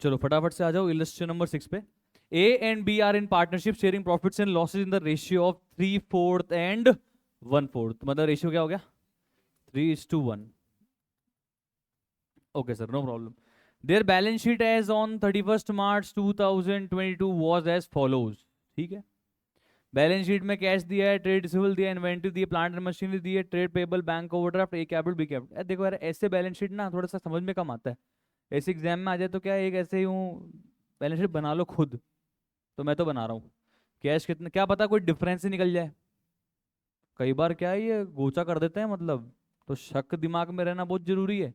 चलो फटाफट से आ जाओ इलस्ट्रेशन नंबर 6 पे। A and B are in partnership sharing profits and losses in the ratio of 3/4 and 1/4। मतलब रेशियो क्या हो गया? 3:1। Okay sir, no problem. There balance sheet as on 31st March 2022 was as follows. ठीक है। Balance sheet में cash दिया है, trade receivable दिया है, इन्वेंटरी दी है, प्लांट एंड मशीनरी दी है, ट्रेड पेबल, बैंक ओवरड्राफ्ट, ए कैपिटल, बी कैपिटल। देखो यार, ऐसे बैलेंस शीट ना थोड़ा सा समझ में कम आता है। ऐसे एग्जाम में आ जाए तो क्या एक ऐसे ही हूँ, बैलेंस शीट बना लो खुद। तो मैं तो बना रहा हूँ। कैश कितना, क्या पता कोई डिफरेंस ही निकल जाए। कई बार क्या है, ये गोचा कर देते हैं मतलब। तो शक दिमाग में रहना बहुत जरूरी है।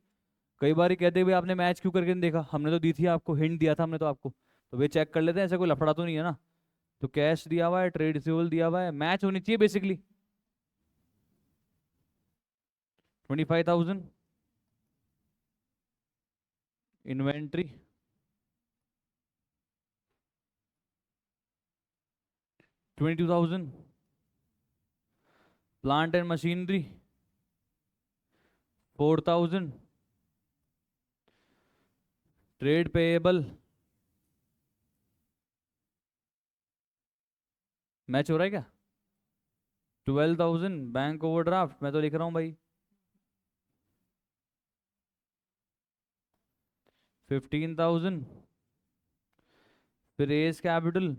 कई बार ही कहते हैं भाई आपने मैच क्यों करके नहीं देखा, हमने तो दी थी आपको, हिंट दिया था हमने तो आपको। तो वे चेक कर लेते हैं, ऐसा कोई लफड़ा तो नहीं है ना। तो कैश दिया हुआ है, ट्रेड रिसीवेबल दिया हुआ है, मैच होनी चाहिए basically. 25,000 inventory, 22,000 plant and machinery, 4,000 trade payable. Match हो रहा है क्या? 12,000 बैंक ओवरड्राफ्ट, मैं तो लिख रहा हूँ भाई। 15,000 फिर रेस कैपिटल,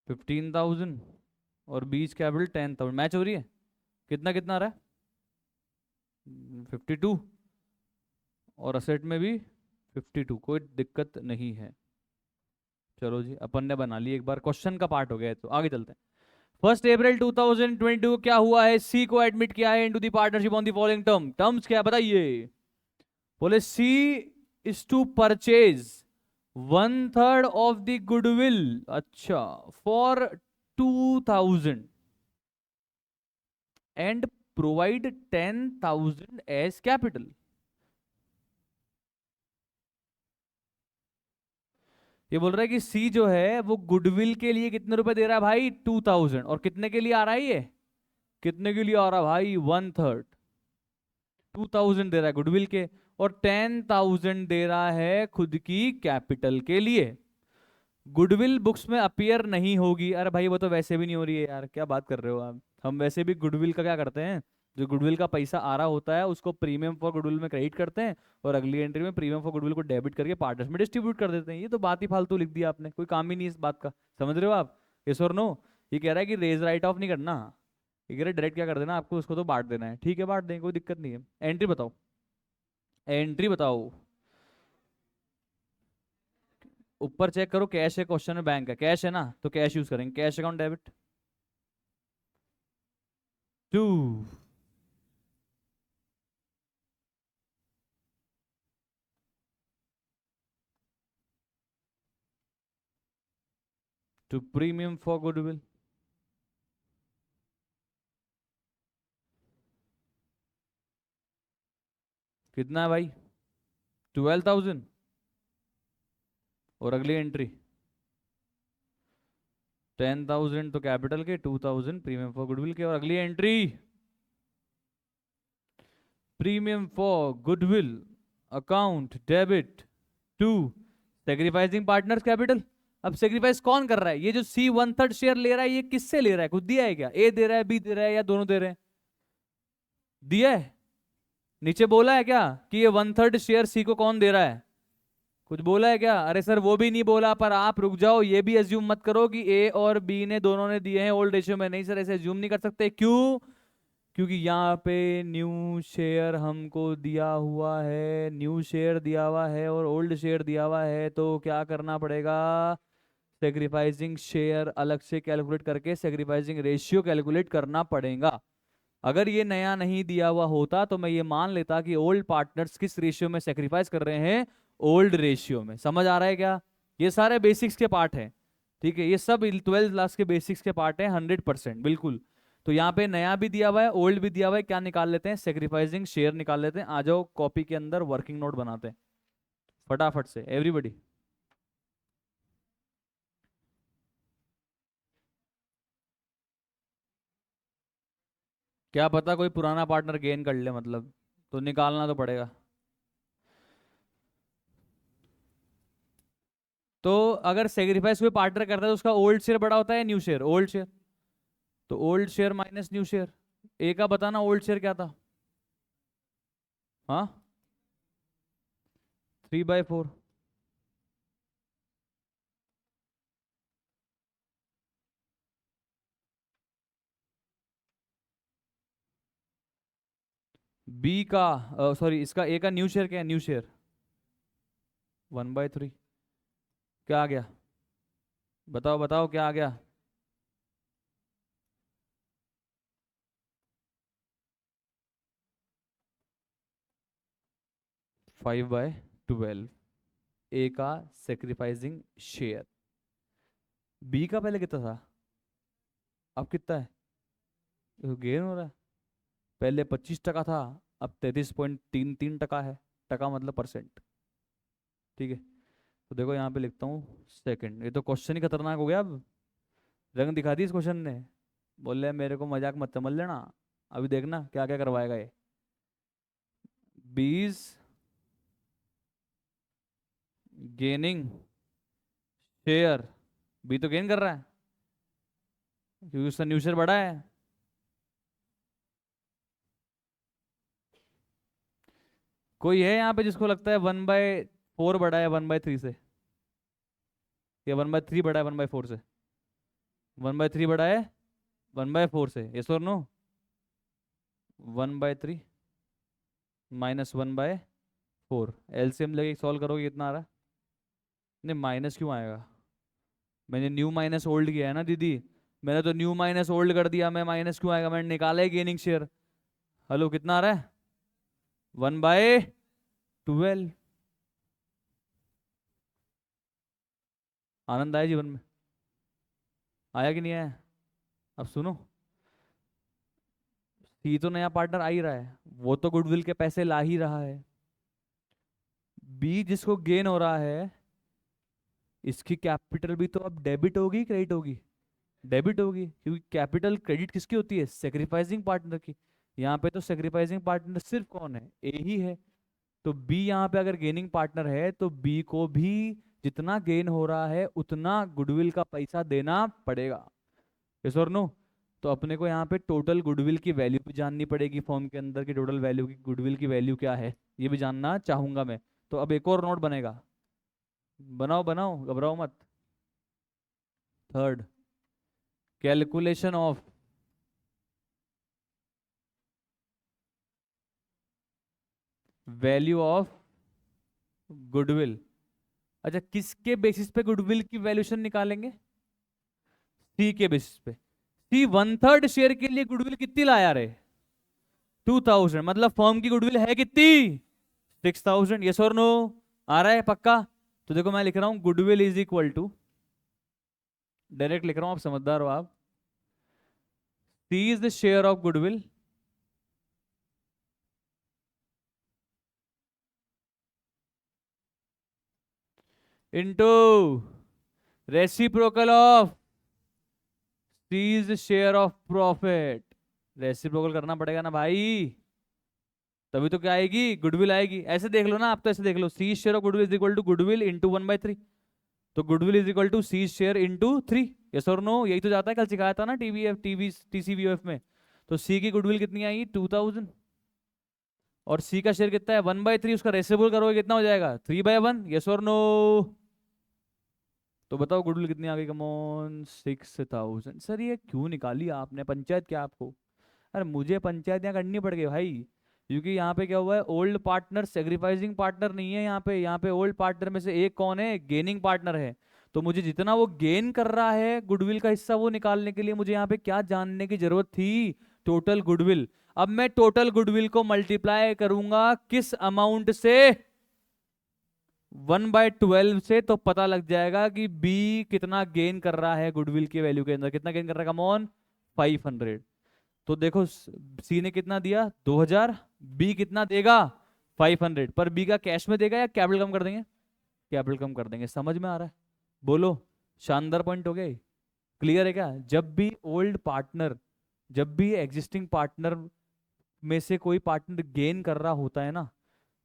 15,000 और बीच कैपिटल 10,000। मैच हो रही है? कितना कितना आ रहा है? 52। और असेट में भी 52, कोई दिक्कत नहीं है। चलो जी, अपन ने बना ली एक बार, क्वेश्चन का पार्ट हो गया है, तो आगे चलते हैं। 1 अप्रैल 2022 को क्या हुआ है? सी को एडमिट किया है into the partnership on the following terms क्या है बताइए। बोले C is to purchase 1/3 of the goodwill, अच्छा, for 2,000 and provide 10,000 as capital. ये बोल रहा है कि सी जो है वो गुडविल के लिए कितने रुपए दे रहा है भाई? 2,000। और कितने के लिए आ रहा है ये? कितने के लिए आ रहा है भाई? 1/3। 2,000 दे रहा है गुडविल के, और 10,000 दे रहा है खुद की कैपिटल के लिए। गुडविल बुक्स में अपीयर नहीं होगी। अरे भाई वो तो वैसे भी नहीं हो रही है यार, क्या बात कर रहे हो आप। हम वैसे भी गुडविल का क्या करते हैं, जो गुडविल का पैसा आ रहा होता है उसको प्रीमियम फॉर गुडविल में क्रेडिट करते हैं, और अगली एंट्री में प्रीमियम फॉर गुडविल को डेबिट करके पार्टनर्स में डिस्ट्रीब्यूट कर देते हैं। ये तो बात ही फालतू लिख दिया आपने, कोई काम ही नहीं इस बात का। समझ रहे हो आप? यस और नो? ये कह रहा है कि रेज राइट ऑफ नहीं करना, ये कह रहा है डायरेक्ट क्या कर देना आपको, उसको तो बांट देना है। ठीक है, बांट देंगे, कोई दिक्कत नहीं है। एंट्री बताओ, एंट्री बताओ। ऊपर चेक करो, कैश है क्वेश्चन में, बैंक है, कैश है ना, तो कैश यूज करेंगे, cash account debit 2 to premium for goodwill. कितना है भाई? 12,000। और अगली एंट्री 10,000 तो कैपिटल के, 2,000 प्रीमियम फॉर गुडविल के, और अगली entry premium for goodwill account debit to sacrificing partners capital. अब सेक्रीफाइस कौन कर रहा है? ये जो सी 1/3 शेयर ले रहा है, ये किससे ले रहा है? खुद दिया है क्या? ए दे रहा है, बी दे रहा है, या दोनों दे रहे हैं? दिया है। नीचे बोला है क्या कि ये 1/3 शेयर सी को कौन दे रहा है? कुछ बोला है क्या? अरे सर वो भी नहीं बोला, पर आप रुक जाओ, ये भी एज्यूम मत करो कि ए और बी ने दोनों ने दिए हैं ओल्ड रेशियो में। नहीं सर, ऐसे एज्यूम नहीं कर सकते। क्यों? क्योंकि यहाँ पे न्यू शेयर हमको दिया हुआ है, न्यू शेयर दिया हुआ है और ओल्ड शेयर दिया हुआ है, तो क्या करना पड़ेगा? सेक्रीफाइसिंग शेयर अलग से कैलकुलेट करके सेक्रीफाइसिंग रेशियो कैलकुलेट करना पड़ेगा। अगर ये नया नहीं दिया हुआ होता तो मैं ये मान लेता कि ओल्ड पार्टनर्स किस रेशियो में सेक्रीफाइस कर रहे हैं? ओल्ड रेशियो में। समझ आ रहा है क्या? ये सारे बेसिक्स के पार्ट हैं। ठीक है, ये सब 12th क्लास के बेसिक्स के पार्ट हैं, 100% बिल्कुल। तो यहाँ पे नया भी दिया हुआ है, ओल्ड भी दिया हुआ है, क्या निकाल लेते हैं? सेक्रीफाइसिंग शेयर निकाल लेते हैं। आ जाओ कॉपी के अंदर वर्किंग नोट बनाते हैं फटाफट से एवरीबडी। क्या पता कोई पुराना पार्टनर गेन कर ले, मतलब तो निकालना तो पड़ेगा। तो अगर सेक्रीफाइस कोई पार्टनर करता है तो उसका ओल्ड शेयर बड़ा होता है, न्यू शेयर? Old share. तो old share minus new share. A का बताना ओल्ड शेयर क्या था? हाँ, 3/4। बी का, सॉरी, इसका ए का न्यू शेयर क्या है? New share 1/3। क्या आ गया? बताओ बताओ क्या आ गया? 5/12। ए का सेक्रीफाइसिंग शेयर। बी का पहले कितना था, अब कितना है? गेन हो रहा है। पहले 25% था, अब 33.33% है। टका मतलब परसेंट। ठीक है, तो देखो यहाँ पे लिखता हूँ सेकंड। ये तो क्वेश्चन ही खतरनाक हो गया अब। रंग दिखा दी इस क्वेश्चन ने। बोले मेरे को मजाक मत समझ लेना, अभी देखना क्या क्या करवाएगा ये। बीज गेनिंग शेयर। बी तो गेन कर रहा है क्योंकि उसका न्यू शेयर बड़ा है। कोई है यहाँ पे जिसको लगता है 1/4 बड़ा है 1/3 से, या 1/3 बड़ा है 1/4 से? 1/3 बड़ा है 1/4 से, यस और नो? 1/3 -1/4, एलसीएम लेके सॉल्व करोगे कितना आ रहा है? नहीं, माइनस क्यों आएगा? मैंने न्यू माइनस ओल्ड किया है ना दीदी। मैंने तो न्यू माइनस ओल्ड कर दिया, मैं माइनस क्यों आएगा? मैंने निकाला है गेनिंग शेयर। हेलो, कितना आ रहा है? 1/12। आनंद आया जीवन में? आया कि नहीं आया? अब सुनो, सी तो नया पार्टनर आ ही रहा है, वो तो गुडविल के पैसे ला ही रहा है। बी जिसको गेन हो रहा है, इसकी कैपिटल भी तो अब डेबिट होगी क्रेडिट होगी? डेबिट होगी, क्योंकि कैपिटल क्रेडिट किसकी होती है? सेक्रीफाइसिंग पार्टनर की। यहाँ पे तो सेक्रीफाइसिंग पार्टनर सिर्फ कौन है? ए ही है। तो बी यहाँ पे अगर गेनिंग पार्टनर है तो बी को भी जितना गेन हो रहा है उतना गुडविल का पैसा देना पड़ेगा, यस और नो? तो अपने को यहाँ पे टोटल गुडविल की वैल्यू भी जाननी पड़ेगी, फॉर्म के अंदर की टोटल वैल्यू की, गुडविल की वैल्यू क्या है ये भी जानना चाहूंगा मैं। तो अब एक और नोट बनेगा, बनाओ बनाओ, घबराओ मत। Third, calculation of value of goodwill. अच्छा, किसके बेसिस पे गुडविल की वैल्यूएशन निकालेंगे? सी के बेसिस पे। सी 1/3 शेयर के लिए गुडविल कितनी लाया रे? 2000। मतलब फर्म की गुडविल है कितनी? 6000, यस और नो? आ रहा है पक्का? तो देखो मैं लिख रहा हूं goodwill is equal to, direct लिख रहा हूं, आप समझदार हो आप। C is the share of goodwill into reciprocal of C is the share of profit. Reciprocal करना पड़ेगा ना भाई, तभी तो क्या आएगी? गुडविल आएगी। ऐसे देख लो ना आप, तो ऐसे देख लो, C share of goodwill is equal to goodwill into 1/3। तो goodwill is equal to C share into 3, yes और नो? यही तो जाता है, कल सिखाया था ना टीवीएफ टीवी टीसीवीएफ में। तो सी की गुडविल कितनी आई? 2000। और सी का शेयर कितना है? 1/3। उसका रेसिबल करोगे कितना हो जाएगा? 3/1, यस और नो? तो बताओ गुडविल कितनी आ गई? कमॉन, 6000। सर ये क्यों निकाली आपने? पंचायत क्या आपको? अरे मुझे पंचायत यहाँ करनी पड़ गई भाई, क्योंकि यहाँ पे क्या हुआ है, ओल्ड पार्टनर सेक्रीफाइसिंग पार्टनर नहीं है। यहाँ पे ओल्ड पार्टनर में से एक कौन है? गेनिंग पार्टनर है। तो मुझे जितना वो गेन कर रहा है गुडविल का हिस्सा, वो निकालने के लिए मुझे यहाँ पे क्या जानने की जरूरत थी? Total goodwill. अब मैं टोटल गुडविल को मल्टीप्लाई करूंगा किस अमाउंट से? 1/12 से, तो पता लग जाएगा कि बी कितना गेन कर रहा है गुडविल की वैल्यू के अंदर। कितना गेन कर रहा है? Come on, 500। तो देखो सी ने कितना दिया? 2000। बी कितना देगा? 500। पर बी का कैश में देगा या कैपिटल कम कर देंगे? कैपिटल कम कर देंगे। समझ में आ रहा है? बोलो। शानदार पॉइंट हो गया। क्लियर है क्या? जब भी ओल्ड पार्टनर जब भी एग्जिस्टिंग पार्टनर में से कोई पार्टनर गेन कर रहा होता है ना,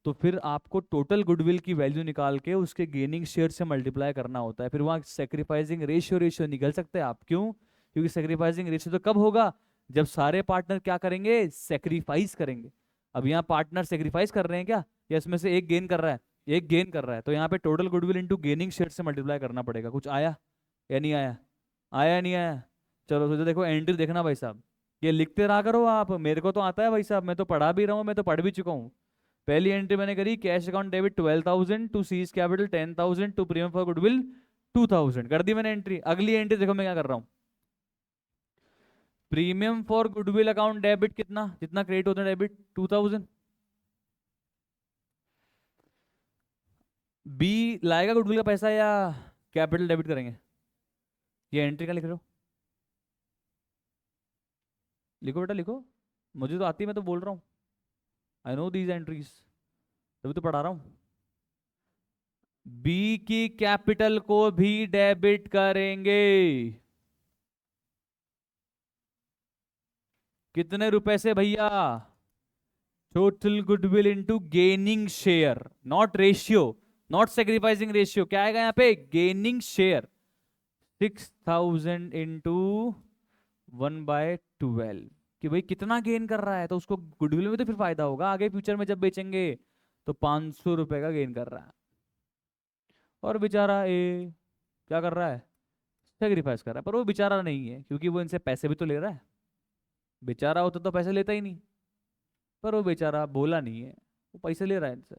तो फिर आपको टोटल गुडविल की वैल्यू निकाल के उसके गेनिंग शेयर से मल्टीप्लाई करना होता है। फिर वहाँ सेक्रीफाइसिंग रेशियो निकल सकते हैं आप। क्यों? क्योंकि सेक्रीफाइसिंग रेशियो तो कब होगा, जब सारे पार्टनर क्या करेंगे, सेक्रीफाइस करेंगे। अब यहाँ पार्टनर सेक्रीफाइस कर रहे हैं क्या, या इसमें से एक गेन कर रहा है? एक गेन कर रहा है, तो यहाँ पे total goodwill into gaining share से मल्टीप्लाई करना पड़ेगा। कुछ आया या नहीं आया? आया या नहीं आया? चलो तो देखो एंट्री देखना भाई साहब, ये लिखते रहा करो आप, मेरे को तो आता है भाई साहब, मैं तो पढ़ा भी रहा हूँ, मैं तो पढ़ भी चुका हूँ। पहली एंट्री मैंने करी, cash account debit 12,000 to C's capital 10,000 to premium for goodwill 2,000, कर दी मैंने एंट्री। अगली एंट्री देखो मैं क्या कर रहा हूँ, premium for goodwill account debit कितना, जितना क्रेडिट होता है डेबिट 2,000। बी लाएगा गुडविल का पैसा या कैपिटल डेबिट करेंगे? ये एंट्री का लिख रहे हो, लिखो बेटा लिखो, मुझे तो आती है, मैं तो बोल रहा हूँ, आई नो दीज एंट्रीज, तभी तो पढ़ा रहा हूँ। बी की कैपिटल को भी डेबिट करेंगे, कितने रुपए से भैया, total goodwill into gaining share, not ratio, not sacrificing ratio, क्या आएगा यहाँ पे, गेनिंग शेयर। 6,000 इंटू 1/12, कि भाई कितना गेन कर रहा है, तो उसको गुडविल में तो फिर फायदा होगा आगे फ्यूचर में जब बेचेंगे। तो 500 रुपए का गेन कर रहा है, और बेचारा ए क्या कर रहा है, सेक्रीफाइस कर रहा है। पर वो बेचारा नहीं है, क्योंकि वो इनसे पैसे भी तो ले रहा है, बेचारा होता तो पैसे लेता ही नहीं, पर वो बेचारा बोला नहीं है, वो पैसे ले रहा है इनसे।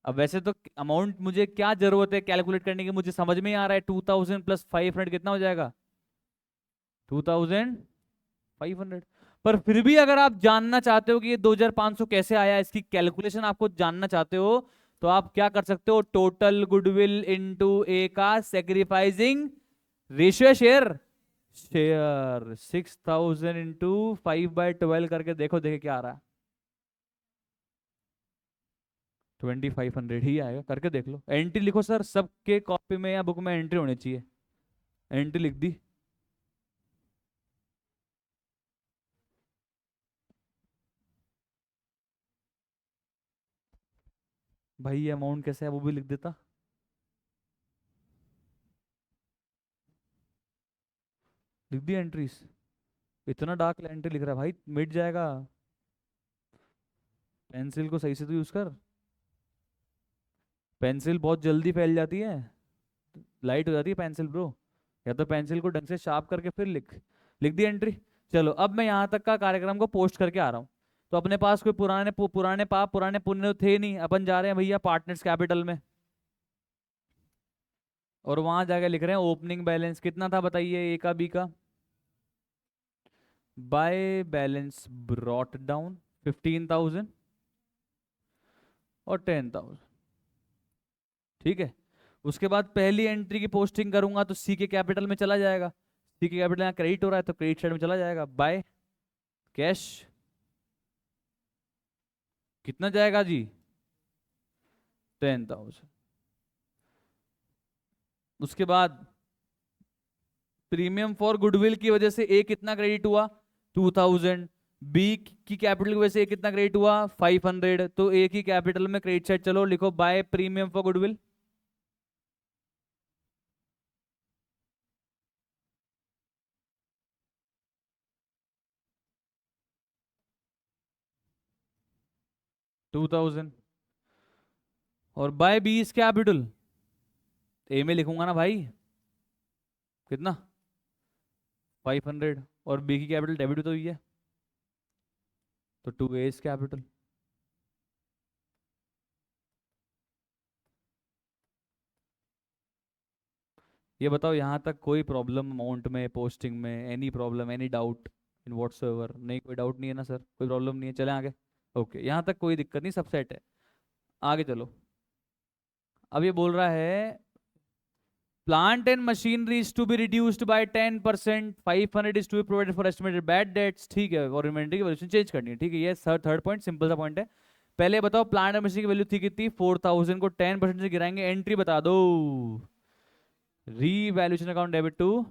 अब वैसे तो अमाउंट मुझे क्या जरूरत है कैलकुलेट करने की, मुझे समझ में ही आ रहा है, 2,000 प्लस 500 कितना हो जाएगा, 2,500। पर फिर भी अगर आप जानना चाहते हो कि ये 2,500 कैसे आया, इसकी कैलकुलेशन आपको जानना चाहते हो, तो आप क्या कर सकते हो, टोटल गुडविल इनटू ए का sacrificing ratio share, share 6,000 into 5/12 करके देखो, देखे क्या आ रहा है, 2,500 ही आएगा, करके देख लो। एंट्री लिखो सर, सबके कॉपी में या बुक में एंट्री होनी चाहिए, एंट्री लिख दी। भाई ये अमाउंट कैसे है वो भी लिख देता, लिख दी एंट्रीज। इतना डार्क एंट्री लिख रहा है भाई, मिट जाएगा, पेंसिल को सही से तो यूज कर, पेंसिल बहुत जल्दी फैल जाती है, लाइट हो जाती है पेंसिल ब्रो, या तो पेंसिल को ढंग से शार्प करके फिर लिख। लिख दी एंट्री। चलो अब मैं यहाँ तक का कार्यक्रम को पोस्ट करके आ रहा हूँ। तो अपने पास कोई पुराने पाप पुराने पुण्य तो थे नहीं, अपन जा रहे हैं भैया पार्टनर्स कैपिटल में, और वहां जाके लिख रहे हैं ओपनिंग बैलेंस कितना था बताइए, ए का बी का, बाय बैलेंस ब्रॉट डाउन 15,000 और 10,000, ठीक है। उसके बाद पहली एंट्री की पोस्टिंग करूंगा तो सी के कैपिटल में चला जाएगा, सी के कैपिटल यहाँ क्रेडिट हो रहा है तो क्रेडिट साइड में चला जाएगा, बाय कैश कितना जाएगा जी, 10,000। उसके बाद प्रीमियम फॉर गुडविल की वजह से ए कितना क्रेडिट हुआ, 2,000, बी की कैपिटल की वजह से ए कितना क्रेडिट हुआ, 500, तो ए की कैपिटल में क्रेडिट साइड चलो लिखो बाय प्रीमियम फॉर गुडविल, 2,000, और बाय बी इज कैपिटल, ए में लिखूंगा ना भाई, कितना 500, और बी की कैपिटल डेबिट तो हुई है, तो 2A इज कैपिटल। ये बताओ यहाँ तक कोई प्रॉब्लम अमाउंट में, पोस्टिंग में, any problem, any doubt in whatsoever? नहीं, कोई डाउट नहीं है ना सर, कोई प्रॉब्लम नहीं है, चले आगे। ओके, यहाँ तक कोई दिक्कत नहीं, सब सेट है। आगे चलो, अब ये बोल रहा है plant and machinery is to be reduced by 10%, 500 is to be provided for estimated bad debts, ठीक है, और इन्वेंटरी की वैल्यूएशन चेंज करनी है, ठीक है। ये थर्ड पॉइंट सिंपल सा पॉइंट है। पहले बताओ प्लांट एंड मशीनरी की वैल्यू थी कितनी, 4,000 को 10% से गिराएंगे, एंट्री बता दो, रीवैल्यूएशन अकाउंट डेबिट टू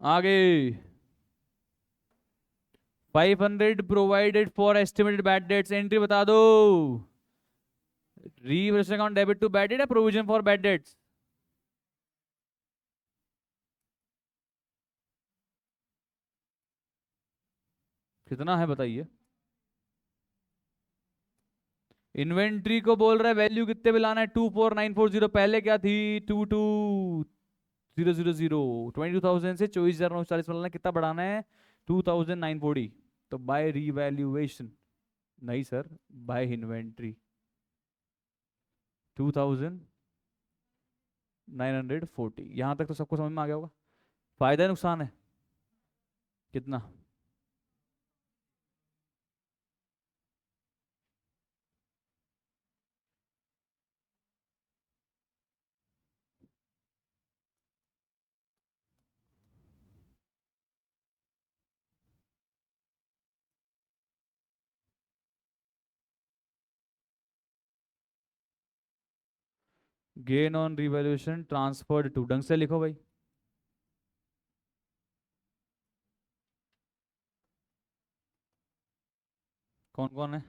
आगे 500 provided for estimated bad debts, entry बता दो। Revaluation account debit to bad debt या प्रोविजन फॉर बैड डेट्स? कितना है बताइए। इन्वेंट्री को बोल रहा है वैल्यू कितने पे लाना है, 24940, पहले क्या थी 22000, 22,000 से 24,940 में लाना है, कितना बढ़ाना है 2,940। तो बाय रीवैल्यूएशन, नहीं सर, बाय इन्वेंट्री 2,940। यहां तक तो सबको समझ में आ गया होगा। फायदा है नुकसान है? कितना? Gain on revaluation transferred to, ढंग से लिखो भाई। कौन कौन है?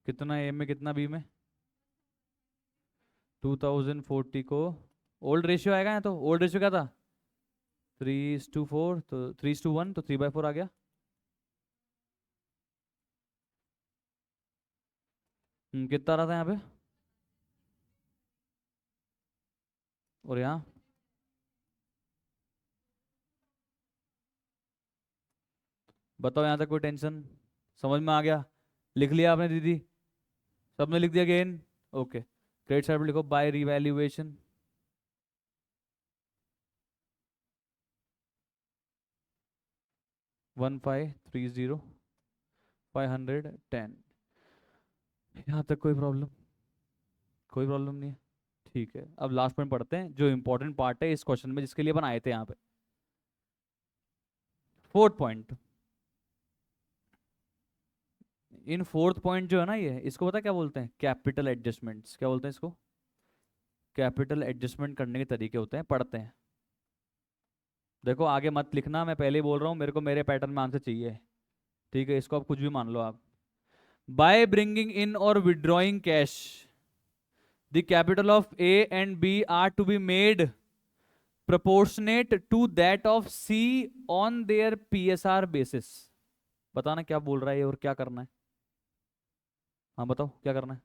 कितना ए में कितना बी में? 2040 को ओल्ड रेशियो आएगा ना, तो ओल्ड रेशियो क्या था? 3:4, तो 3:1, तो 3/4 आ गया। कितना आ रहा था यहाँ पे? और यहाँ? बताओ, यहाँ तक कोई टेंशन? समझ में आ गया? लिख लिया आपने दीदी? सबने लिख दिया गेन? ओके, क्रेडिट साइड पे लिखो बाय रिवैल्यूएशन। 1530, 510। यहाँ तक कोई प्रॉब्लम? कोई प्रॉब्लम नहीं है। ठीक है, अब लास्ट पॉइंट पढ़ते हैं, जो इंपॉर्टेंट पार्ट है इस क्वेश्चन में, जिसके लिए अपन आए थे यहाँ पे। Fourth point. In fourth point जो है ना, ये इसको पता है क्या बोलते हैं? Capital adjustments. क्या बोलते हैं इसको? कैपिटल एडजस्टमेंट करने के तरीके होते हैं, पढ़ते हैं। देखो आगे मत लिखना, मैं पहले ही बोल रहा हूँ, मेरे को मेरे पैटर्न में आंसर चाहिए। ठीक है, इसको आप कुछ भी मान लो आप। बाय ब्रिंगिंग इन और withdrawing cash, the capital of A and B are to be made proportionate to that of C on their PSR basis। बताना क्या बोल रहा है ये और क्या करना है। हाँ बताओ क्या करना है।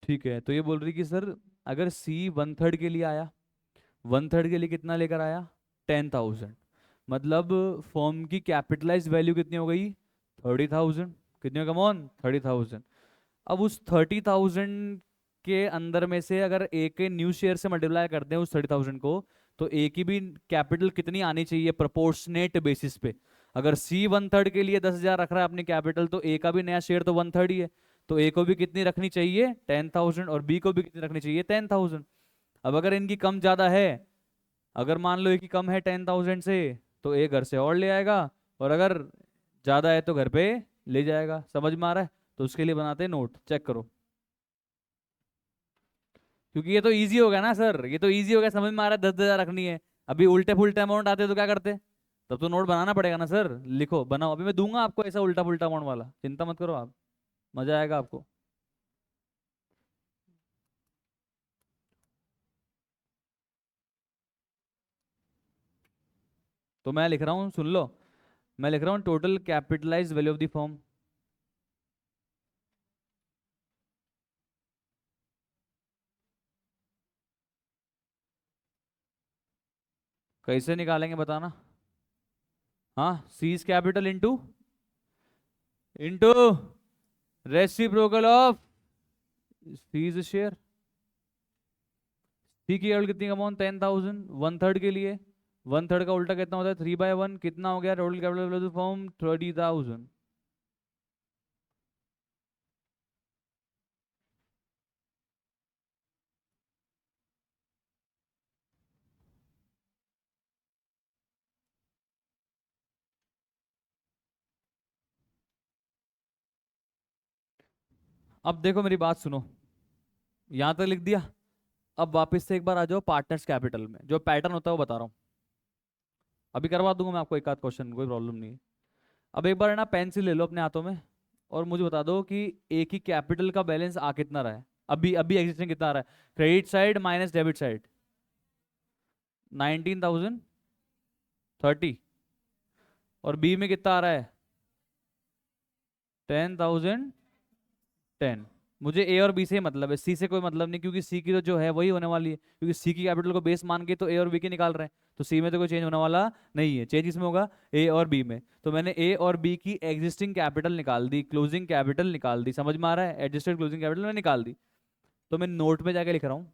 ठीक है, तो ये बोल रही कि सर अगर C 1/3 के लिए आया, 1/3 के लिए कितना लेकर आया? 10,000। मतलब फॉर्म की कैपिटलाइज वैल्यू कितनी हो गई? 30,000। कितनी? Come on 30,000। अब उस 30,000 के अंदर में से अगर ए के न्यू शेयर से मल्टीप्लाई करते हैं उस 30,000 को, तो ए की भी कैपिटल कितनी आनी चाहिए प्रोपोर्शनेट बेसिस पे? अगर सी 1/3 के लिए 10,000 रख रहा है अपनी कैपिटल, तो ए का भी नया शेयर तो 1/3 ही है। तो ए को भी कितनी रखनी चाहिए? 10,000। और बी को भी कितनी रखनी चाहिए? 10,000। अब अगर इनकी कम ज्यादा है, अगर मान लो ए की कम है 10,000 से, तो ए घर से और ले आएगा, और अगर ज्यादा है तो घर पे ले जाएगा। समझ में आ रहा है? तो उसके लिए बनाते हैं नोट, चेक करो। क्योंकि ये तो इजी हो गया ना सर, ये तो इजी हो गया, समझ में आ रहा है 10,000 रखनी है। अभी उल्टे पुल्टे अमाउंट आते तो क्या करते? तब तो नोट बनाना पड़ेगा ना सर। लिखो, बनाओ, अभी मैं दूंगा आपको ऐसा उल्टा पुल्टा अमाउंट वाला, चिंता मत करो आप, मजा आएगा आपको। तो मैं लिख रहा हूँ, सुन लो। मैं लिख रहा हूँ total capitalise value of the firm. कैसे निकालेंगे बताना? हाँ, C's capital into into reciprocal of C's share. C की वैल्यू कितनी? अमाउंट 10,000, 1/3 के लिए। 1/3 का उल्टा कितना होता है? 3/1। कितना हो गया टोटल कैपिटल फॉर्म? 30,000। अब देखो मेरी बात सुनो, यहां तक लिख दिया। अब वापस से एक बार आ जाओ पार्टनर्स कैपिटल में, जो पैटर्न होता है वो बता रहा हूँ। अभी करवा दूंगा मैं आपको एक आध क्वेश्चन, कोई प्रॉब्लम नहीं है। अब एक बार है ना पेंसिल ले लो अपने हाथों में, और मुझे बता दो कि एक ही कैपिटल का बैलेंस आ कितना रहा है, अभी अभी एग्जिस्टिंग कितना आ रहा है, credit side minus debit side. 19,030। और बी में कितना आ रहा है? 10,010। मुझे ए और बी से ही मतलब है, सी से कोई मतलब नहीं, क्योंकि सी की तो जो है वही होने वाली है, क्योंकि सी की कैपिटल को बेस मान के तो ए और बी की निकाल रहे हैं, तो सी में तो कोई चेंज होने वाला नहीं है। चेंज इसमें होगा ए और बी में। तो मैंने ए और बी की एग्जिस्टिंग कैपिटल निकाल दी, क्लोजिंग कैपिटल निकाल दी, समझ में आ रहा है? एडजस्टेड क्लोजिंग कैपिटल मैंने निकाल दी। तो मैं नोट में जाके लिख रहा हूँ,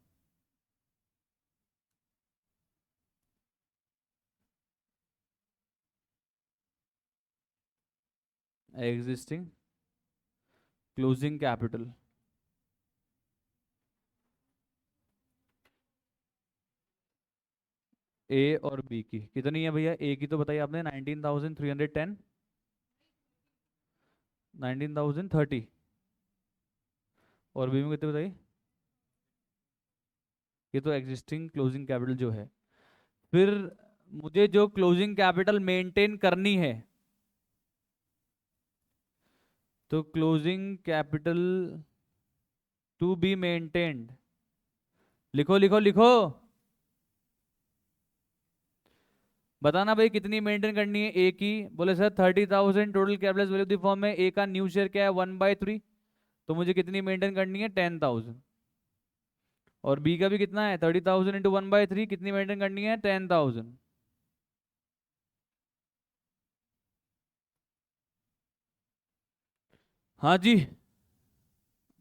एग्जिस्टिंग क्लोजिंग कैपिटल ए और बी की कितनी है भैया? ए की तो बताइए आपने 19,310, 19,030। और बी में कितने बताइए? ये तो एग्जिस्टिंग क्लोजिंग कैपिटल जो है। फिर मुझे जो क्लोजिंग कैपिटल मेंटेन करनी है, तो closing capital to be maintained, लिखो लिखो लिखो। बताना भाई कितनी मेंटेन करनी है ए की? बोले sir 30,000 total capital value the form में, ए का न्यू शेयर क्या है 1/3, तो मुझे कितनी मेंटेन करनी है? 10,000। और बी का भी कितना है? 30,000 इंटू 1/3, कितनी मेंटेन करनी है? 10,000। हाँ जी,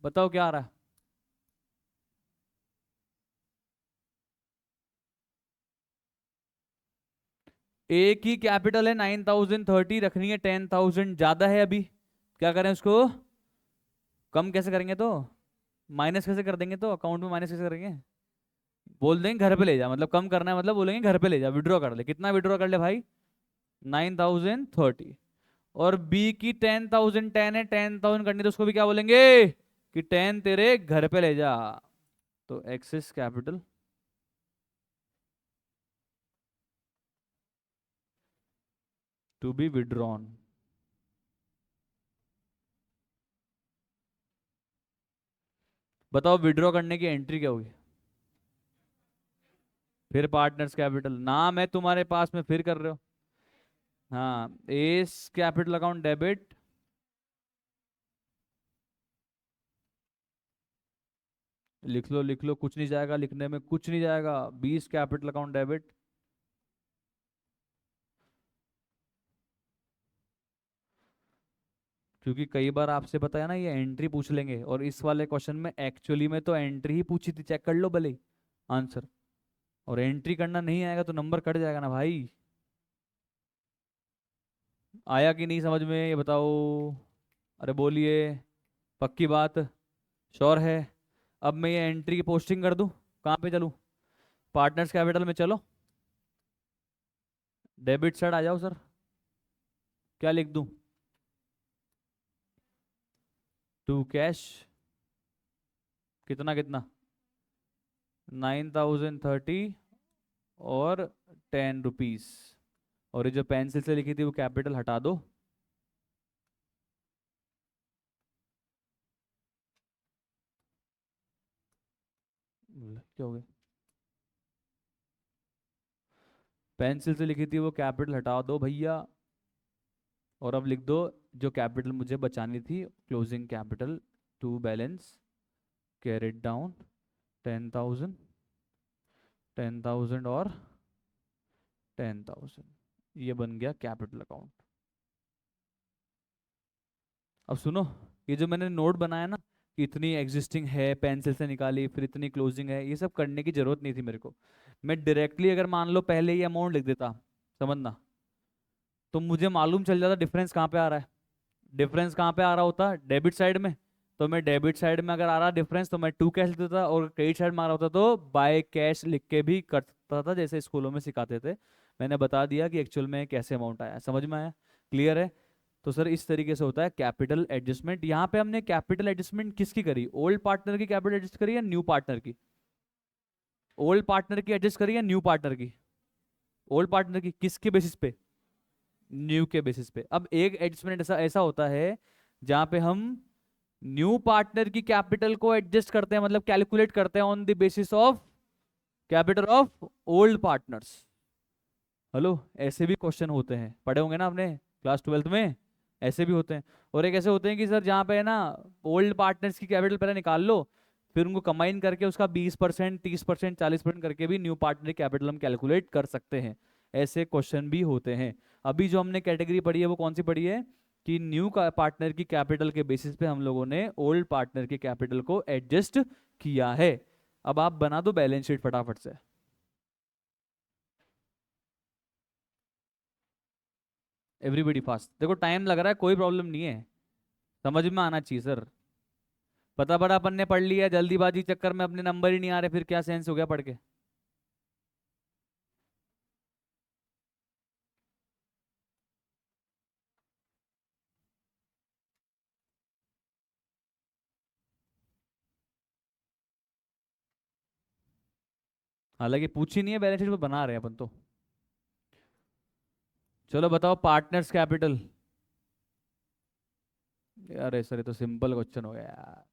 बताओ क्या आ रहा है? ए की कैपिटल है 9,030, रखनी है 10,000, ज्यादा है अभी, क्या करें उसको? कम कैसे करेंगे? तो माइनस कैसे कर देंगे? तो अकाउंट में माइनस कैसे करेंगे? बोल देंगे घर पे ले जा, मतलब कम करना है, मतलब बोलेंगे घर पे ले जा, विड्रॉ कर ले। कितना विड्रॉ कर ले भाई? 9,030। और बी की 10,010 है, 10,000 करनी, तो उसको भी क्या बोलेंगे कि 10 तेरे घर पे ले जा। तो excess capital to be withdrawn. बताओ विड्रॉ करने की एंट्री क्या होगी? फिर पार्टनर्स कैपिटल, नाम है तुम्हारे पास में, फिर कर रहे हो। हाँ, एस कैपिटल अकाउंट डेबिट, लिख लो, कुछ नहीं जाएगा लिखने में, कुछ नहीं जाएगा। 20 कैपिटल अकाउंट डेबिट, क्योंकि कई बार आपसे बताया ना ये एंट्री पूछ लेंगे, और इस वाले क्वेश्चन में एक्चुअली में तो एंट्री ही पूछी थी, चेक कर लो भले आंसर। और एंट्री करना नहीं आएगा तो नंबर कट जाएगा ना भाई। आया कि नहीं समझ में, ये बताओ? अरे बोलिए, पक्की बात, श्योर है? अब मैं ये एंट्री की पोस्टिंग कर दूं, कहाँ पे चलूं? पार्टनर्स कैपिटल में चलो, डेबिट साइड आ जाओ सर, क्या लिख दूं? टू कैश, कितना कितना? 9,030 और 10 रुपीज। और ये जो पेंसिल से लिखी थी वो कैपिटल हटा दो। क्या हो गया? पेंसिल से लिखी थी वो कैपिटल हटा दो भैया। और अब लिख दो जो कैपिटल मुझे बचानी थी, closing capital to balance carried down 10,000, 10,000 और 10,000, ये बन गया कैपिटल अकाउंट। अब सुनो, ये जो मैंने नोट बनाया ना कि इतनी एग्जिस्टिंग है, पेंसिल से निकाली, फिर इतनी क्लोजिंग है, ये सब करने की जरूरत नहीं थी मेरे को। मैं डायरेक्टली अगर मान लो पहले ही अमाउंट लिख देता, समझना, तो मुझे मालूम चल जाता डिफरेंस कहाँ पे आ रहा है। डिफरेंस कहाँ पे आ रहा होता? डेबिट साइड में। तो मैं डेबिट साइड में अगर आ रहा डिफरेंस तो मैं टू कैश लिखता था, और क्रेडिट साइड में आ रहा होता तो बाय कैश लिख के भी करता था, जैसे स्कूलों में सिखाते थे। मैंने बता दिया कि एक्चुअल में कैसे अमाउंट आया, समझ में आया? क्लियर है? तो सर इस तरीके से होता है कैपिटल एडजस्टमेंट। यहाँ पे हमने कैपिटल एडजस्टमेंट किसकी करी, ओल्ड पार्टनर की कैपिटल एडजस्ट करी या न्यू पार्टनर की? ओल्ड पार्टनर की एडजस्ट करी या न्यू पार्टनर की? ओल्ड पार्टनर की। किसके बेसिस पे? न्यू के बेसिस पे। अब एक एडजस्टमेंट ऐसा ऐसा होता है जहां पे हम न्यू पार्टनर की कैपिटल को एडजस्ट करते हैं, मतलब कैलकुलेट करते हैं on the basis of capital of old partners. Hello, ऐसे भी क्वेश्चन होते हैं, पढ़े होंगे ना आपने क्लास 12th में, ऐसे भी होते हैं। और एक ऐसे होते हैं कि सर जहाँ पे है ना ओल्ड पार्टनर्स की कैपिटल पहले निकाल लो, फिर उनको कंबाइन करके उसका 20%, 30%, 40% करके भी न्यू पार्टनर कैपिटल हम कैलकुलेट कर सकते हैं। ऐसे क्वेश्चन भी होते हैं। अभी जो हमने कैटेगरी पढ़ी है वो कौन सी पढ़ी है कि न्यू पार्टनर की कैपिटल के बेसिस पे हम लोगों ने ओल्ड पार्टनर के कैपिटल को एडजस्ट किया है। अब आप बना दो बैलेंस शीट फटाफट से। एवरीबडी फास्ट, देखो टाइम लग रहा है, कोई प्रॉब्लम नहीं है, समझ में आना चाहिए सर। पता पड़ा अपन ने पढ़ लिया, जल्दीबाजी के चक्कर में अपने नंबर ही नहीं आ रहे, फिर क्या सेंस हो गया पढ़ के? हालांकि पूछी नहीं है, बैलेंस शीट में बना रहे हैं अपन तो। चलो बताओ पार्टनर्स कैपिटल। अरे सर ये तो सिंपल क्वेश्चन हो गया यार।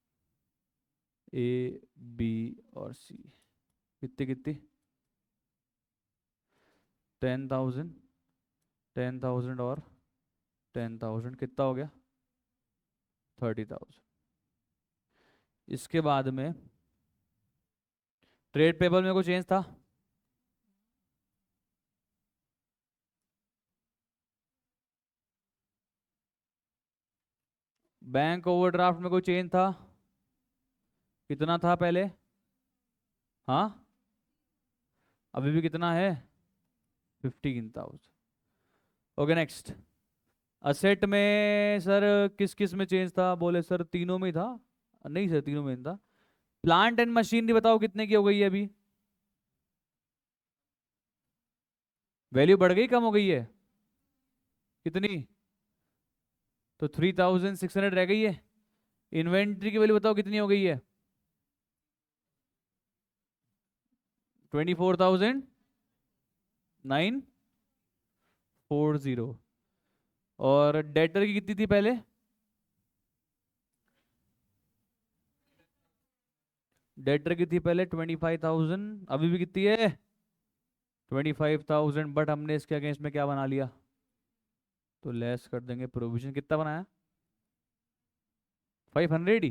ए, बी और सी, कितनी कितनी? 10,000, 10,000 और 10,000, कितना हो गया? 30,000। इसके बाद में ट्रेड पेबल में कोई चेंज था? बैंक ओवरड्राफ्ट में कोई चेंज था? कितना था पहले? हाँ, अभी भी कितना है? 15,000। Okay next. असेट में सर किस किस में चेंज था? बोले सर तीनों में ही था। नहीं सर तीनों में नहीं था। प्लांट एंड मशीनरी बताओ कितने की हो गई है अभी? वैल्यू बढ़ गई कम हो गई है? कितनी? तो 3,600 रह गई है। इन्वेंट्री की वैल्यू बताओ कितनी हो गई है? 24,940। और डेटर की कितनी थी पहले? डेटर की थी पहले 25,000, अभी भी कितनी है? 25,000, बट हमने इसके अगेंस्ट में क्या बना लिया? तो लेस कर देंगे प्रोविजन। कितना बनाया? 500 ही।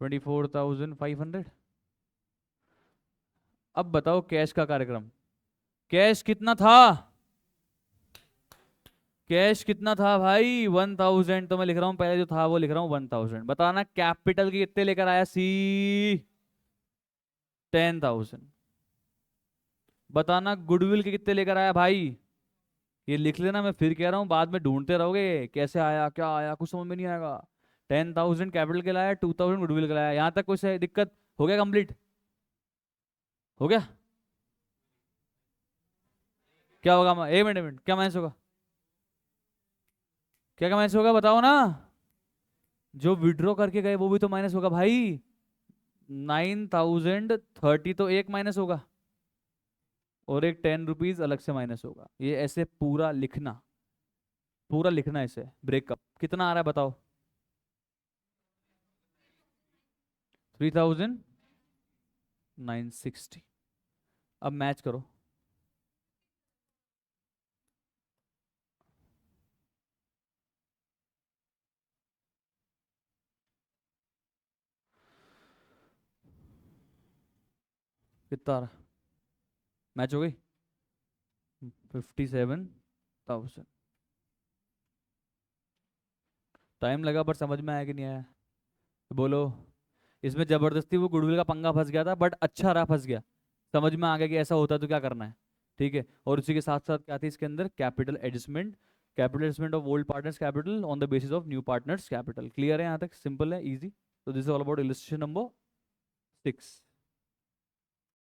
24,500। अब बताओ कैश का कार्यक्रम। कैश कितना था? कैश कितना था भाई? 1,000। तो मैं लिख रहा हूं, पहले जो था वो लिख रहा हूं 1,000। बताना कैपिटल की कितने लेकर आया सी? 10,000। बताना गुडविल के कितने लेकर आया भाई? ये लिख लेना, मैं फिर कह रहा हूँ बाद में ढूंढते रहोगे कैसे आया क्या आया, कुछ समझ में नहीं आएगा। 10,000 कैपिटल के लाया, 2,000 गुडविल के लाया। यहाँ तक कुछ दिक्कत? हो गया कंप्लीट? हो गया? क्या होगा? एक मिनट, क्या माइनस होगा? क्या क्या माइनस होगा बताओ ना। जो विड्रॉ करके गए वो भी तो माइनस होगा भाई। 9,030 तो एक माइनस होगा, और एक 10 रुपीज अलग से माइनस होगा। ये ऐसे पूरा लिखना, पूरा लिखना ऐसे। ब्रेकअप कितना आ रहा है बताओ? 3,960। अब मैच करो। कितना आ रहा? मैच हो गई। 57,000। टाइम लगा पर समझ में आया कि नहीं आया? तो बोलो। इसमें जबरदस्ती वो गुडविल का पंगा फंस गया था, बट अच्छा रहा फंस गया। समझ में आ गया कि ऐसा होता है तो क्या करना है। ठीक है, और उसी के साथ साथ क्या थी इसके अंदर? Capital adjustment. Capital adjustment of old partners capital on the basis of new partners capital. Clear है यहाँ तक? सिंपल है, इजी। तो this is all about illustration number 6।